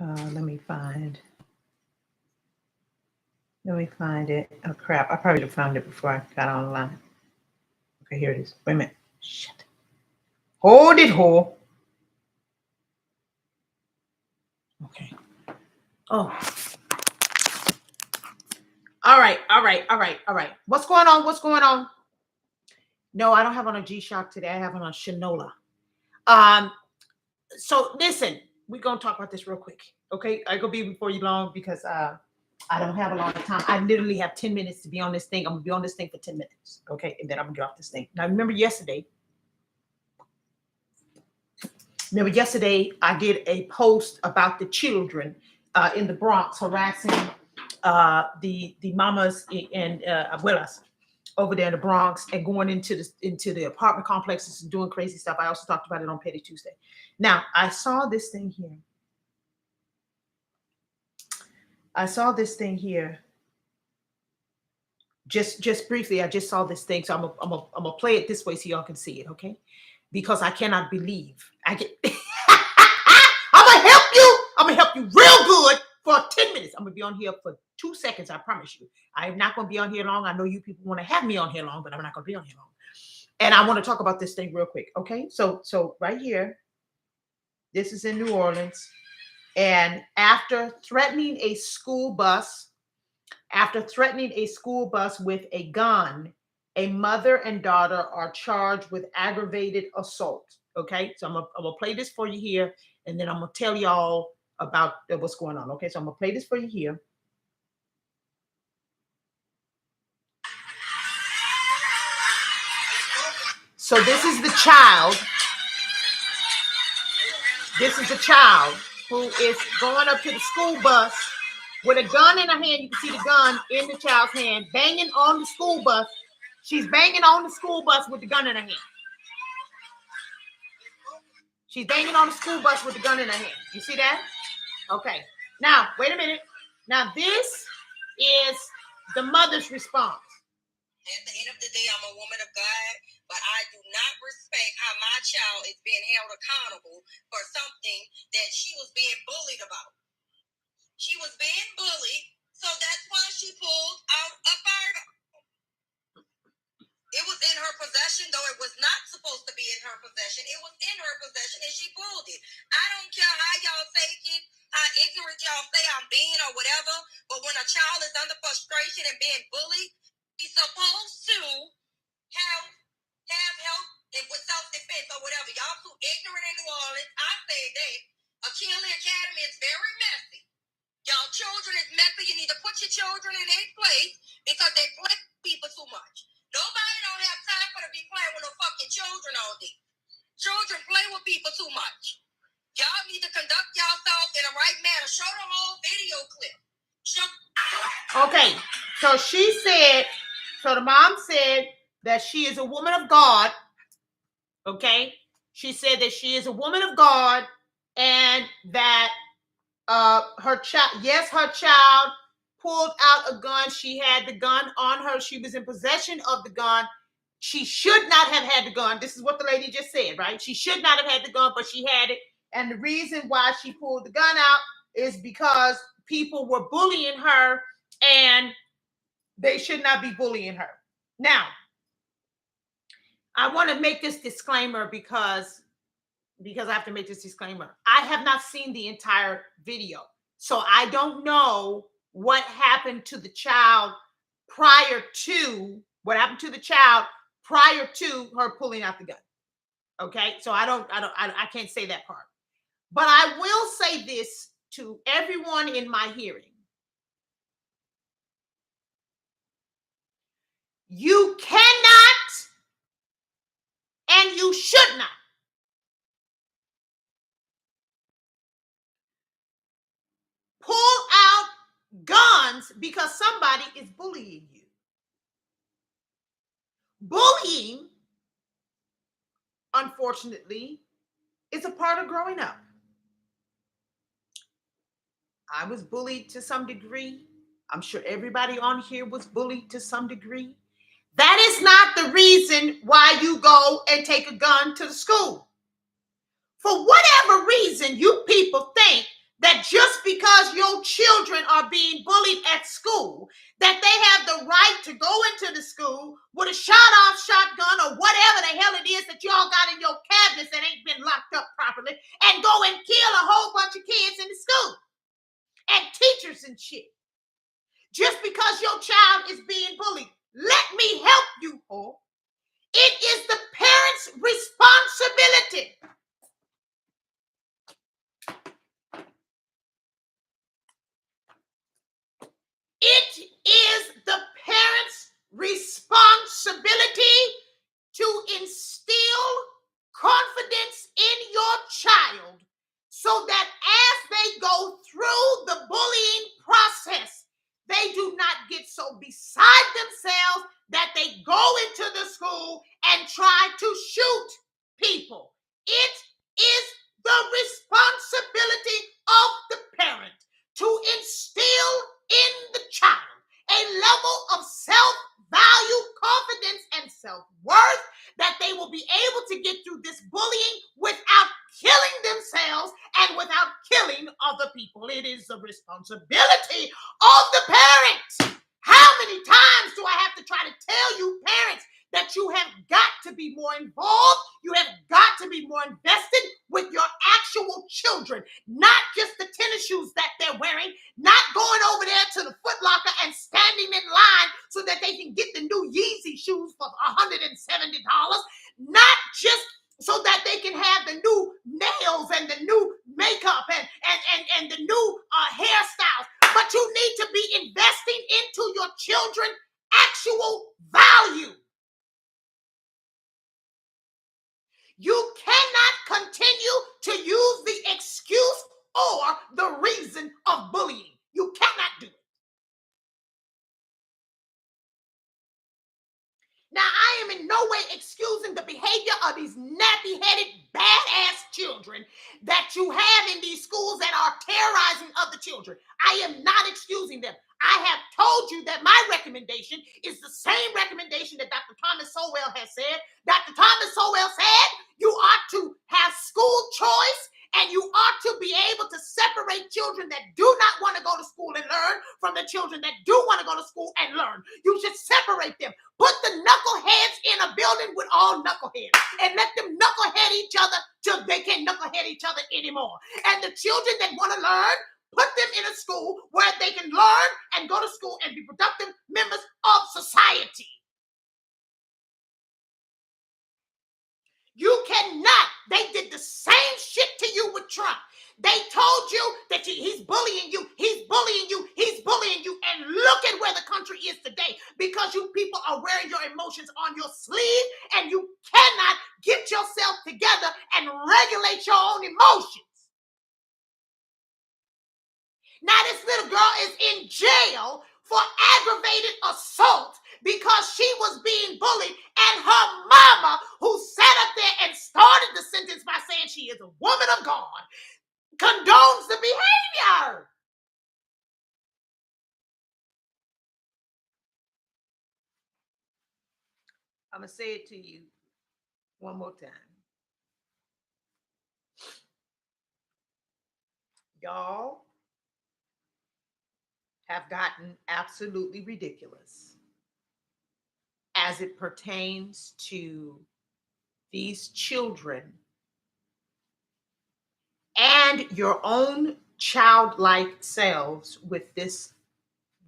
Let me find it. Oh crap! I probably have found it before I got online. Okay, here it is. Wait a minute. Shit. Hold it, whore. Okay. Oh. All right. What's going on? No, I don't have on a G-Shock today. I have on a Shinola. So listen, we're gonna talk about this real quick. Okay, I gonna be before you long because I don't have a lot of time. I literally have 10 minutes to be on this thing. I'm gonna be on this thing for 10 minutes. Okay, and then I'm gonna get off this thing. Now remember yesterday I did a post about the children in the Bronx harassing the mamas and abuelas over there in the Bronx and going into the apartment complexes and doing crazy stuff. I also talked about it on Petty Tuesday. Now I saw this thing here. Just briefly, I just saw this thing, so I'm gonna play it this way so y'all can see it, okay? Because I cannot believe I get. I'm gonna help you real good for 10 minutes. I'm gonna be on here for 2 seconds. I promise you. I'm not gonna be on here long. I know you people want to have me on here long, but I'm not gonna be on here long. And I want to talk about this thing real quick, okay? So right here, this is in New Orleans, and after threatening a school bus with a gun, a mother and daughter are charged with aggravated assault. Okay, so I'm gonna play this for you here, and then I'm gonna tell y'all about what's going on. Okay, so I'm gonna play this for you here. So this is the child. This is a child who is going up to the school bus with a gun in her hand. You can see the gun in the child's hand, banging on the school bus. She's banging on the school bus with the gun in her hand. She's banging on the school bus with the gun in her hand. You see that? Okay. Now, wait a minute. Now, this is the mother's response. At the end of the day, I'm a woman of God, but I do not respect how my child is being held accountable for something that she was being bullied about. She was being bullied, so that's why she pulled out a firearm. It was in her possession, though it was not supposed to be in her possession. It was in her possession, and she pulled it. I don't care how y'all take it, how ignorant y'all say I'm being or whatever, but when a child is under frustration and being bullied, he's supposed to have help with self-defense or whatever. Y'all too ignorant in New Orleans. I say that Achille Academy is very messy. Y'all children is messy. You need to put your children in a place because they play people too much. Nobody don't have time for to be playing with no fucking children all day. Children play with people too much. Y'all need to conduct yourselves in the right manner. Show the whole video clip. Okay, so the mom said that she is a woman of God. Okay, she said that she is a woman of God and that her child pulled out a gun. She had the gun on her. She was in possession of the gun. She should not have had the gun. This is what the lady just said, right? She should not have had the gun, but she had it. And the reason why she pulled the gun out is because people were bullying her and they should not be bullying her. Now, I want to make this disclaimer because I have to make this disclaimer. I have not seen the entire video. So I don't know what happened to the child prior to her pulling out the gun. Okay? So I can't say that part. But I will say this to everyone in my hearing. You cannot and you should not pull out guns because somebody is bullying you. Bullying, unfortunately, is a part of growing up. I was bullied to some degree. I'm sure everybody on here was bullied to some degree. That is not the reason why you go and take a gun to the school. For whatever reason, you people think that just kill a whole bunch of kids in the school and teachers and shit. Just because your child is being bullied. Let me help you, whore. It is the parent's responsibility. It is the parent's responsibility to instill confidence in your child so that as they go through the bullying process, they do not get so beside themselves that they go into the school and try to shoot people. It is the responsibility of the parent to instill in the child a level of self-value, confidence, and self-worth that they will be able to get through this bullying without killing themselves and without killing other people. It is the responsibility of the parent. How many times do I have to try to tell you, parents, that you have got to be more involved? You have got to be more invested with your actual children, not just the tennis shoes that they're wearing, not going over there to the Foot Locker and standing in line so that they can get the new Yeezy shoes for $170, not just so that they can have the new nails and the new makeup and the new hairstyles, but you need to be investing into your children actual value. You cannot continue to use the excuse or the reason of bullying. You cannot do it. Now, I am in no way excusing the behavior of these nappy-headed, badass children that you have in these schools that are terrorizing other children. I am not excusing them. I have told you that my recommendation is the same recommendation that Dr. Thomas Sowell has said. Dr. Thomas Sowell said you ought to have school choice and you ought to be able to separate children that do not want to go to school and learn from the children that do want to go to school and learn. You should separate them. Put the knuckleheads in a building with all knuckleheads and let them knucklehead each other till they can't knucklehead each other anymore. And the children that want to learn, put them in a school where they can learn and go to school and be productive members of society. You cannot. They did the same shit to you with Trump. They told you that he's bullying you, he's bullying you, he's bullying you. And look at where the country is today because you people are wearing your emotions on your sleeve and you cannot get yourself together and regulate your own emotions. Now this little girl is in jail for aggravated assault because she was being bullied, and her mama, who sat up there and started the sentence by saying she is a woman of God, condones the behavior. I'm going to say it to you one more time. Y'all have gotten absolutely ridiculous as it pertains to these children and your own childlike selves with this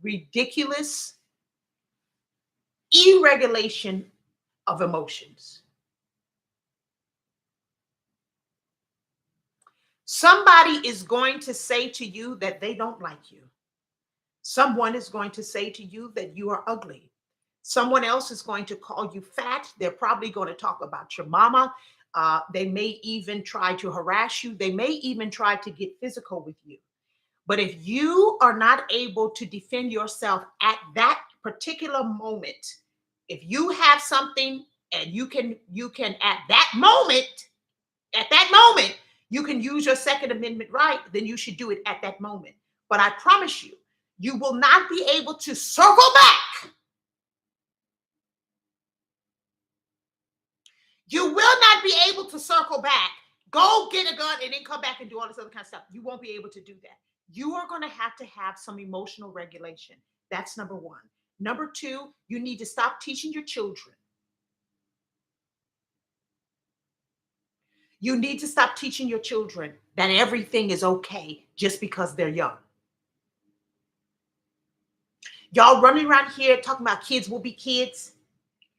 ridiculous irregulation of emotions. Somebody is going to say to you that they don't like you. Someone is going to say to you that you are ugly. Someone else is going to call you fat. They're probably going to talk about your mama. They may even try to harass you. They may even try to get physical with you. But if you are not able to defend yourself at that particular moment, if you have something and you can at that moment, you can use your Second Amendment right, then you should do it at that moment. But I promise you, you will not be able to circle back. You will not be able to circle back, go get a gun, and then come back and do all this other kind of stuff. You won't be able to do that. You are going to have some emotional regulation. That's number one. Number two, you need to stop teaching your children. You need to stop teaching your children that everything is okay just because they're young. Y'all running around here talking about kids will be kids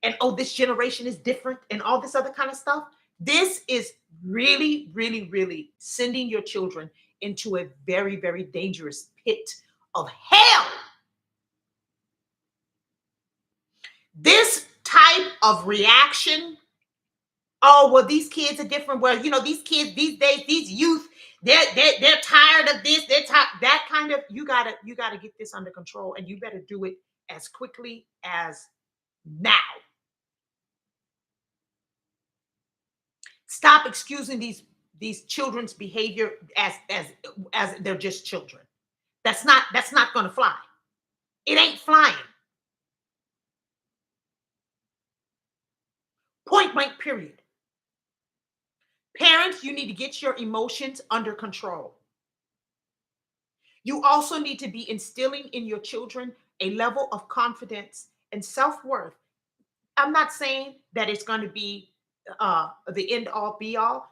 and oh, this generation is different and all this other kind of stuff. This is really, really, really sending your children into a very, very dangerous pit of hell. This type of reaction, oh, well, these kids are different. Well, these kids these days, these youth, they're tired of this. They're tired. That kind of you gotta get this under control, and you better do it as quickly as now. Stop excusing these children's behavior as they're just children. That's not going to fly. It ain't flying. Point blank period. Parents, you need to get your emotions under control. You also need to be instilling in your children a level of confidence and self-worth. I'm not saying that it's going to be the end all be all.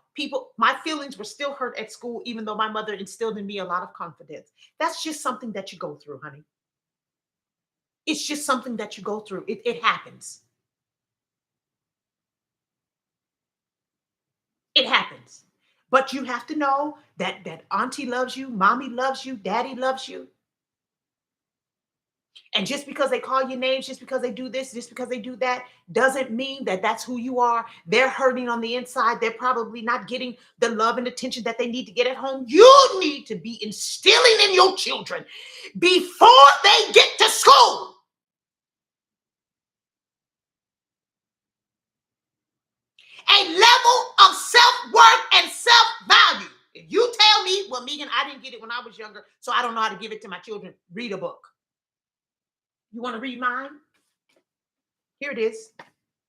My feelings were still hurt at school, even though my mother instilled in me a lot of confidence. That's just something that you go through, honey. It's just something that you go through. It happens. It happens. But you have to know that auntie loves you, mommy loves you, daddy loves you. And just because they call you names, just because they do this, just because they do that, doesn't mean that that's who you are. They're hurting on the inside. They're probably not getting the love and attention that they need to get at home. You need to be instilling in your children before they get to school a level of self-worth and self-value. If you tell me, well, Megan, I didn't get it when I was younger, so I don't know how to give it to my children, read a book. You want to read mine? Here it is.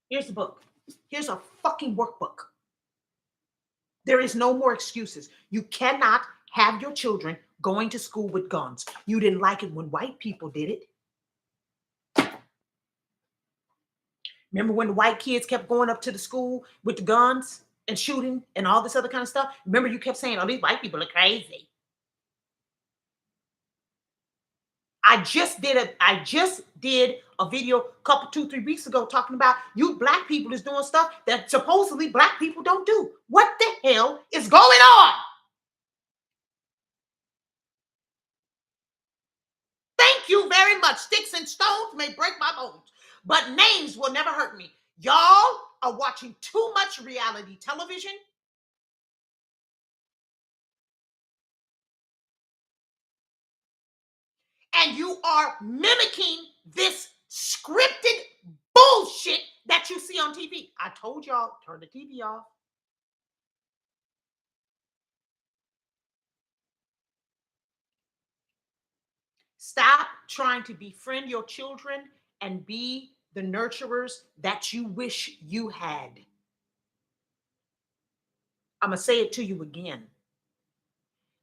Here's the book. Here's a fucking workbook. There is no more excuses. You cannot have your children going to school with guns. You didn't like it when white people did it. Remember when the white kids kept going up to the school with the guns and shooting and all this other kind of stuff? Remember you kept saying, oh, these white people are crazy. I just did a video a 2-3 weeks ago talking about you black people is doing stuff that supposedly black people don't do. What the hell is going on? Thank you very much. Sticks and stones may break my bones, but names will never hurt me. Y'all are watching too much reality television. And you are mimicking this scripted bullshit that you see on TV. I told y'all, turn the TV off. Stop trying to befriend your children and be the nurturers that you wish you had. I'm going to say it to you again.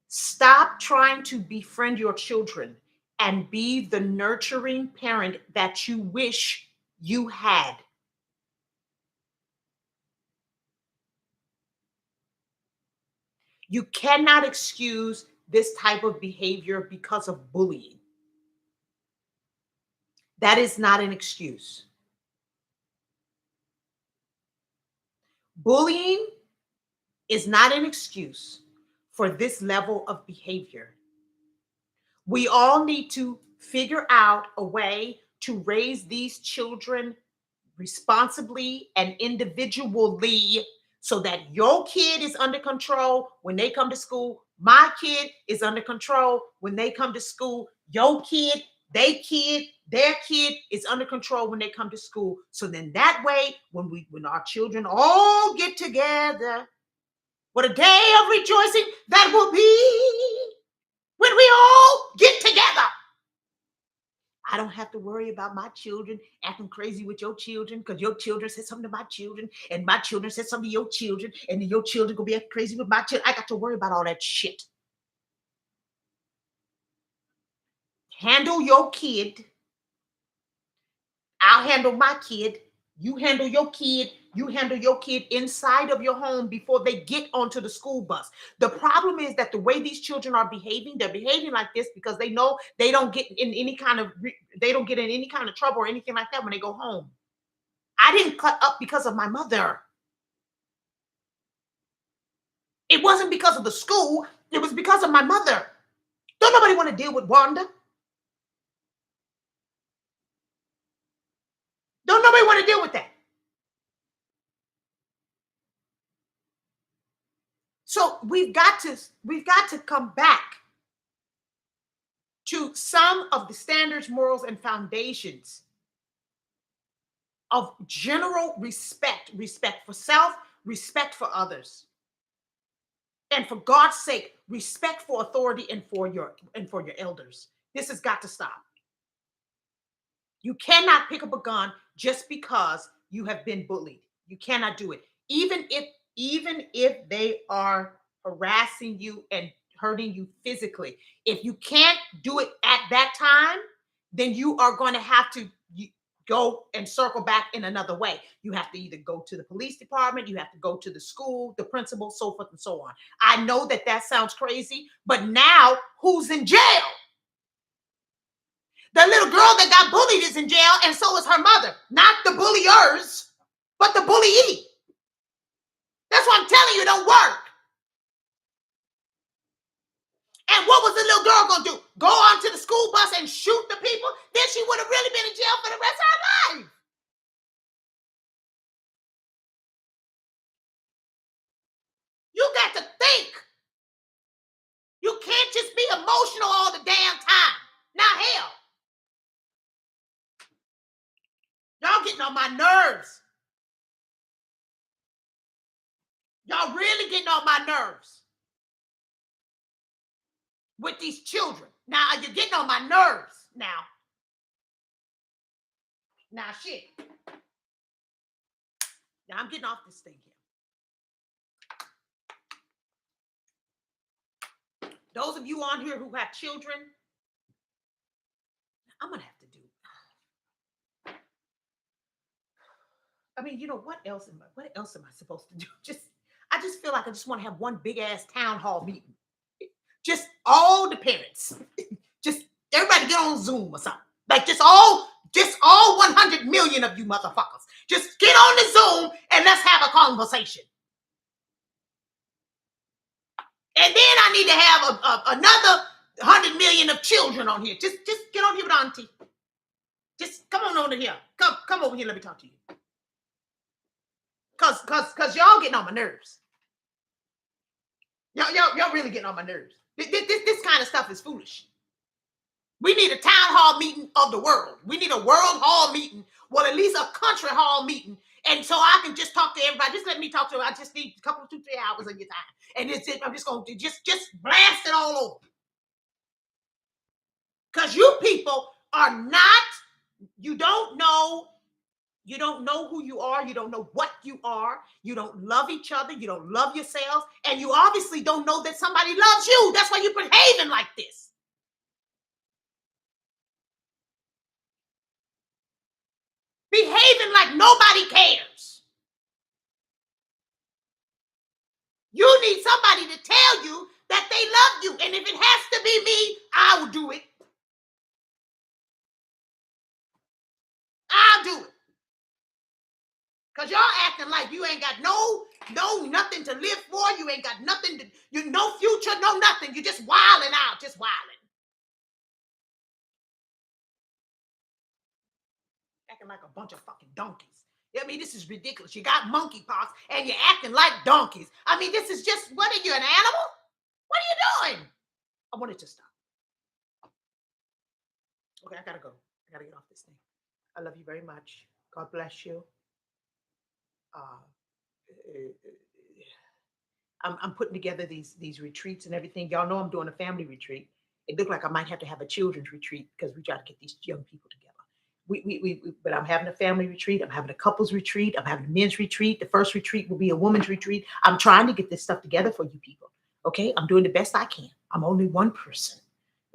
Stop trying to befriend your children and be the nurturing parent that you wish you had. You cannot excuse this type of behavior because of bullying. That is not an excuse. Bullying is not an excuse for this level of behavior. We all need to figure out a way to raise these children responsibly and individually so that your kid is under control when they come to school. My kid is under control when they come to school. Your kid, their kid is under control when they come to school. So then that way, when our children all get together, what a day of rejoicing that will be when we all get together. I don't have to worry about my children acting crazy with your children because your children said something to my children and my children said something to your children and then your children gonna be acting crazy with my children. I got to worry about all that shit. Handle your kid. I'll handle my kid. You handle your kid. You handle your kid inside of your home before they get onto the school bus. The problem is that the way these children are behaving, they're behaving like this because they know they don't get in any kind of they don't get in any kind of trouble or anything like that when they go home. I didn't cut up because of my mother. It wasn't because of the school. It was because of my mother. Don't nobody want to deal with Wanda. Don't nobody want to deal with that. So we've got to come back to some of the standards, morals, and foundations of general respect, respect for self, respect for others. And for God's sake, respect for authority and for your elders. This has got to stop. You cannot pick up a gun just because you have been bullied. You cannot do it. Even if they are harassing you and hurting you physically. If you can't do it at that time, then you are going to have to go and circle back in another way. You have to either go to the police department, you have to go to the school, the principal, so forth and so on. I know that sounds crazy, but now who's in jail? The little girl that got bullied is in jail, and so is her mother. Not the bulliers, but the bullyee. That's what I'm telling you, it don't work. And what was the little girl going to do? Go onto the school bus and shoot the people? Then she would have really been in jail for the rest of her life. You got to think. You can't just be emotional all the damn time. Now, hell, y'all getting on my nerves. Y'all really getting on my nerves with these children. Now, you're getting on my nerves now. Now, shit. Now, I'm getting off this thing here. Those of you on here who have children, I'm going to have to do. I mean, you know, what else am I supposed to do? I just feel like I just want to have one big ass town hall meeting. Just all the parents. Just everybody get on Zoom or something. Like just all 100 million of you motherfuckers. Just get on the Zoom and let's have a conversation. And then I need to have another 100 million of children on here. Just get on here with Auntie. Just come on over here. Come over here. Let me talk to you. Cause y'all getting on my nerves. Y'all really getting on my nerves. This kind of stuff is foolish. We need a town hall meeting of the world. We need a world hall meeting. Well, at least a country hall meeting. And so I can just talk to everybody. Just let me talk to them. I just need a couple, 2-3 hours of your time. And it's it. I'm just going to just blast it all over. Because you people are not, you don't know who you are. You don't know what you are. You don't love each other. You don't love yourselves. And you obviously don't know that somebody loves you. That's why you're behaving like this. Behaving like nobody cares. You need somebody to tell you that they love you. And if it has to be me, I will do it. I'll do it. Because y'all acting like you ain't got no nothing to live for. You ain't got nothing to, no future, no nothing. You're just wilding out, just wilding. Acting like a bunch of fucking donkeys. I mean, this is ridiculous. You got monkeypox and you're acting like donkeys. I mean, this is just, what are you, an animal? What are you doing? I want it to stop. Okay, I gotta go. I gotta get off this thing. I love you very much. God bless you. I'm putting together these retreats and everything. Y'all know I'm doing a family retreat. It looked like I might have to have a children's retreat because we try to get these young people together. But I'm having a family retreat. I'm having a couples retreat. I'm having a men's retreat. The first retreat will be a woman's retreat. I'm trying to get this stuff together for you people. Okay, I'm doing the best I can. I'm only one person.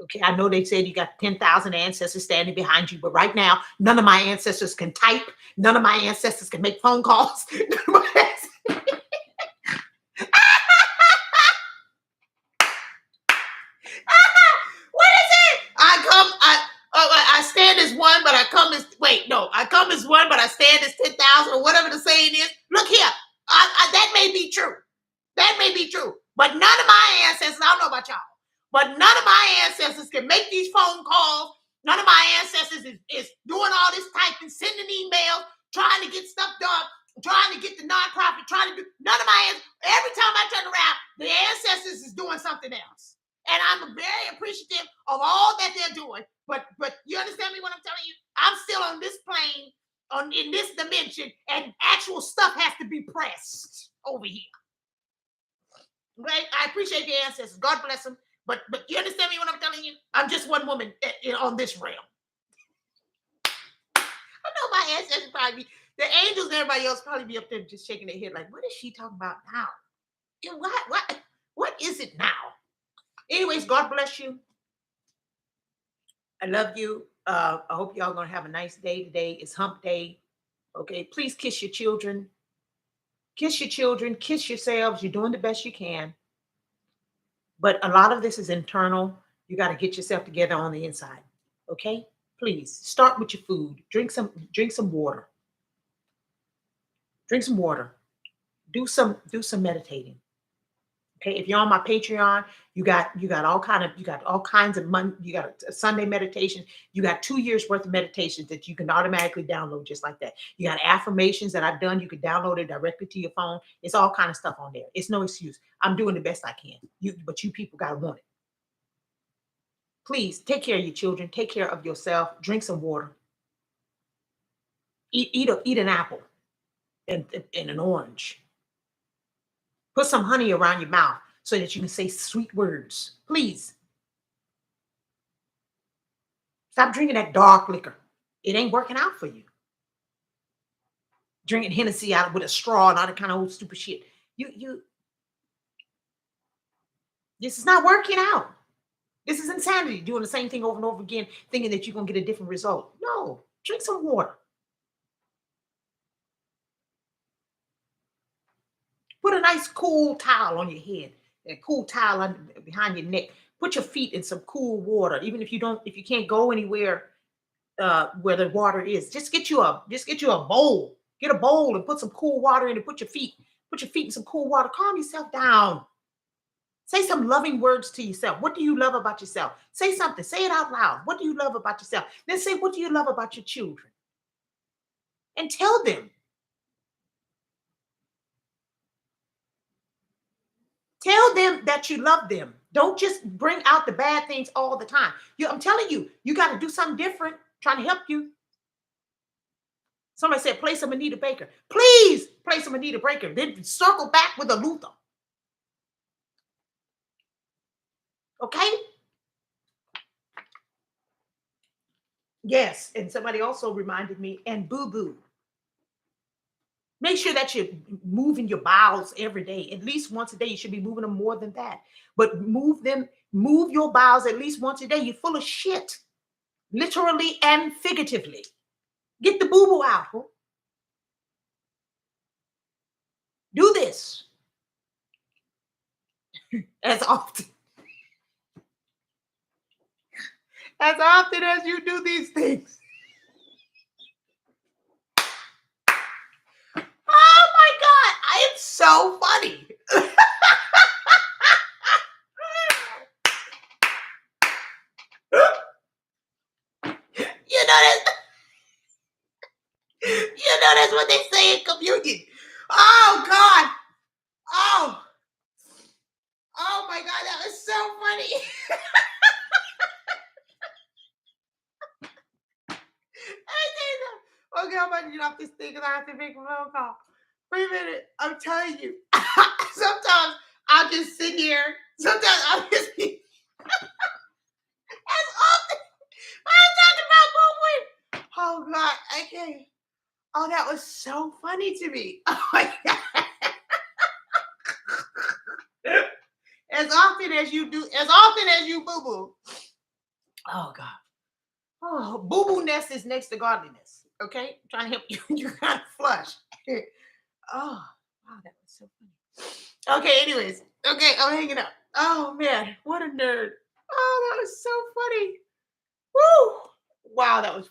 Okay, I know they said you got 10,000 ancestors standing behind you, but right now, none of my ancestors can type. None of my ancestors can make phone calls. What is it? I stand as one, but I come as I come as one, but I stand as 10,000 or whatever the saying is. Look here, that may be true. That may be true, but none of my ancestors. I don't know about y'all, but none of my ancestors can make these phone calls. None of my ancestors is doing all this typing, sending emails, trying to get stuff done, trying to get the nonprofit, trying to do. None of my every time I turn around, the ancestors is doing something else. And I'm very appreciative of all that they're doing. But you understand me when I'm telling you? I'm still on this plane, in this dimension, and actual stuff has to be pressed over here. Right? I appreciate the ancestors. God bless them. But you understand me when I'm telling you? I'm just one woman on this realm. I know my ancestors probably be, the angels and everybody else probably be up there just shaking their head like, what is she talking about now? What is it now? Anyways, God bless you. I love you. I hope y'all gonna have a nice day today. It's hump day. Okay, please kiss your children. Kiss your children. Kiss yourselves. You're doing the best you can. But a lot of this is internal. You got to get yourself together on the inside. Okay? Please start with your food. Drink some water. Drink some water. Do some meditating. Okay? If you're on my Patreon, you got all kinds of money. You got a Sunday meditation. You got 2 years worth of meditations that you can automatically download just like that. You got affirmations that I've done. You can download it directly to your phone. It's all kind of stuff on there. It's no excuse. I'm doing the best I can. But you people got to want it. Please take care of your children. Take care of yourself. Drink some water. Eat an apple and an orange. Put some honey around your mouth so that you can say sweet words. Please. Stop drinking that dark liquor. It ain't working out for you. Drinking Hennessy out with a straw and all that kind of old stupid shit. This is not working out. This is insanity. Doing the same thing over and over again, thinking that you're going to get a different result. No. Drink some water. Put a nice cool towel on your head, a cool towel behind your neck. Put your feet in some cool water. Even if you can't go anywhere where the water is, just get you a bowl. Get a bowl and put some cool water in it. Put your feet in some cool water. Calm yourself down. Say some loving words to yourself. What do you love about yourself? Say something. Say it out loud. What do you love about yourself? Then say, what do you love about your children? And tell them. Tell them that you love them. Don't just bring out the bad things all the time. I'm telling you, you got to do something different, trying to help you. Somebody said, play some Anita Baker. Please play some Anita Baker. Then circle back with a Luther. Okay? Yes. And somebody also reminded me, and boo-boo. Make sure that you're moving your bowels every day. At least once a day. You should be moving them more than that. But move your bowels at least once a day. You're full of shit. Literally and figuratively. Get the boo-boo out. Huh? Do this. As often as you do these things. Oh my God. I am so funny. That's what they say in communion. Oh God. Oh my God, that was so funny. Okay, I'm about to get off this thing because I have to make a phone call. Wait a minute. I'm telling you. Sometimes I'll just sit here. Sometimes I'll just be as often. I'm talking about moving. Oh God, I can't. Oh, that was so funny to me. Oh my God. As often as you boo-boo, Oh God. Oh, boo-boo nest is next to godliness. Okay, I'm trying to help you. You kind of flush. Oh, wow, that was so funny. Okay, anyways. Okay, I'm hanging up. Oh man, what a nerd. Oh, that was so funny. Woo! Wow, that was